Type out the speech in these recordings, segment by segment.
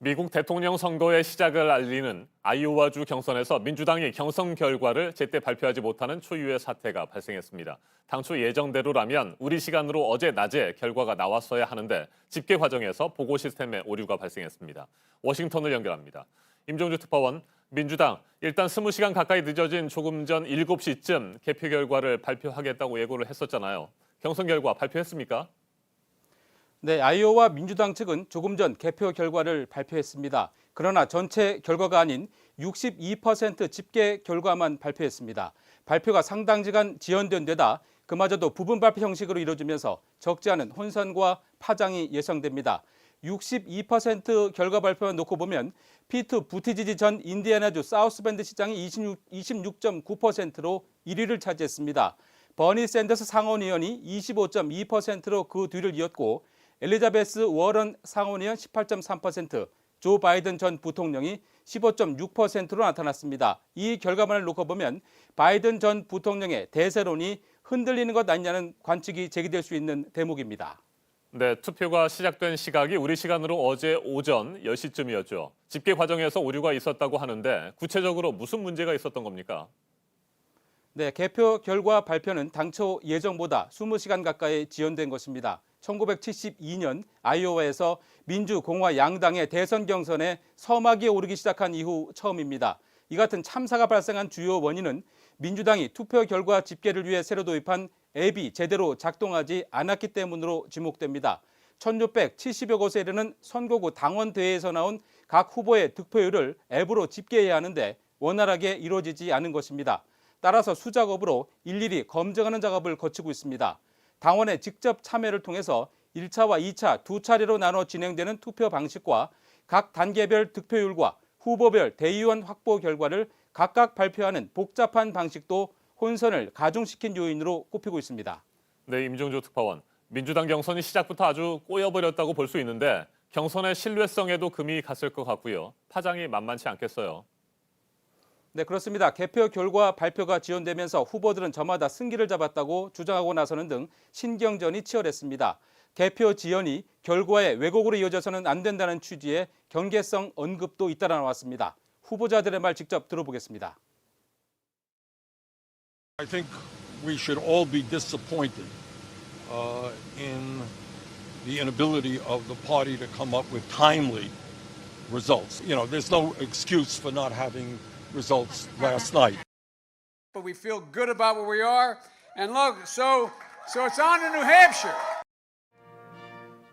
미국 대통령 선거의 시작을 알리는 아이오와주 경선에서 민주당이 경선 결과를 제때 발표하지 못하는 초유의 사태가 발생했습니다. 당초 예정대로라면 우리 시간으로 어제 낮에 결과가 나왔어야 하는데 집계 과정에서 보고 시스템에 오류가 발생했습니다. 워싱턴을 연결합니다. 임종주 특파원, 민주당 일단 20시간 가까이 늦어진 조금 전 7시쯤 개표 결과를 발표하겠다고 예고를 했었잖아요. 경선 결과 발표했습니까? 네, 아이오와 민주당 측은 조금 전 개표 결과를 발표했습니다. 그러나 전체 결과가 아닌 62% 집계 결과만 발표했습니다. 발표가 상당 시간 지연된 데다 그마저도 부분 발표 형식으로 이루어지면서 적지 않은 혼선과 파장이 예상됩니다. 62% 결과 발표만 놓고 보면 피트 부티지지 전 인디애나주 사우스밴드 시장이 26.9%로 1위를 차지했습니다. 버니 샌더스 상원 의원이 25.2%로 그 뒤를 이었고 엘리자베스 워런 상원의원 18.3%, 조 바이든 전 부통령이 15.6%로 나타났습니다. 이 결과만을 놓고 보면 바이든 전 부통령의 대세론이 흔들리는 것 아니냐는 관측이 제기될 수 있는 대목입니다. 네, 투표가 시작된 시각이 우리 시간으로 어제 오전 10시쯤이었죠. 집계 과정에서 오류가 있었다고 하는데 구체적으로 무슨 문제가 있었던 겁니까? 네, 개표 결과 발표는 당초 예정보다 20시간 가까이 지연된 것입니다. 1972년 아이오와에서 민주, 공화 양당의 대선 경선에 서막이 오르기 시작한 이후 처음입니다. 이 같은 참사가 발생한 주요 원인은 민주당이 투표 결과 집계를 위해 새로 도입한 앱이 제대로 작동하지 않았기 때문으로 지목됩니다. 1670여 곳에 이르는 선거구 당원대회에서 나온 각 후보의 득표율을 앱으로 집계해야 하는데 원활하게 이루어지지 않은 것입니다. 따라서 수작업으로 일일이 검증하는 작업을 거치고 있습니다. 당원의 직접 참여를 통해서 1차와 2차 두 차례로 나눠 진행되는 투표 방식과 각 단계별 득표율과 후보별 대의원 확보 결과를 각각 발표하는 복잡한 방식도 혼선을 가중시킨 요인으로 꼽히고 있습니다. 네, 임종주 특파원. 민주당 경선이 시작부터 아주 꼬여버렸다고 볼 수 있는데 경선의 신뢰성에도 금이 갔을 것 같고요. 파장이 만만치 않겠어요. 네, 그렇습니다. 개표 결과 발표가 지연되면서 후보들은 저마다 승기를 잡았다고 주장하고 나서는 등 신경전이 치열했습니다. 개표 지연이 결과의 왜곡으로 이어져서는 안 된다는 취지의 경계성 언급도 잇따라 나왔습니다. 후보자들의 말 직접 들어보겠습니다. I think we should all be disappointed in the inability of the party to come up with timely results. You know, there's no excuse for not having results last night. But we feel good about where we are. And look, so it's on to New Hampshire.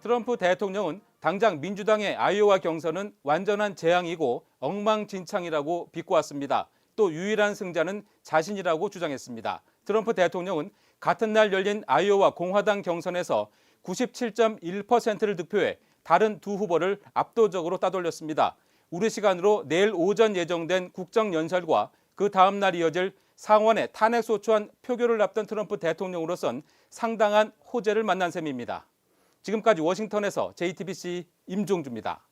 트럼프 대통령은 당장 민주당의 아이오와 경선은 완전한 재앙이고 엉망진창이라고 비꼬았습니다. 또 유일한 승자는 자신이라고 주장했습니다. 트럼프 대통령은 같은 날 열린 아이오와 공화당 경선에서 97.1%를 득표해 다른 두 후보를 압도적으로 따돌렸습니다. 우리 시간으로 내일 오전 예정된 국정연설과 그 다음 날 이어질 상원의 탄핵소추안 표결을 앞둔 트럼프 대통령으로선 상당한 호재를 만난 셈입니다. 지금까지 워싱턴에서 JTBC 임종주입니다.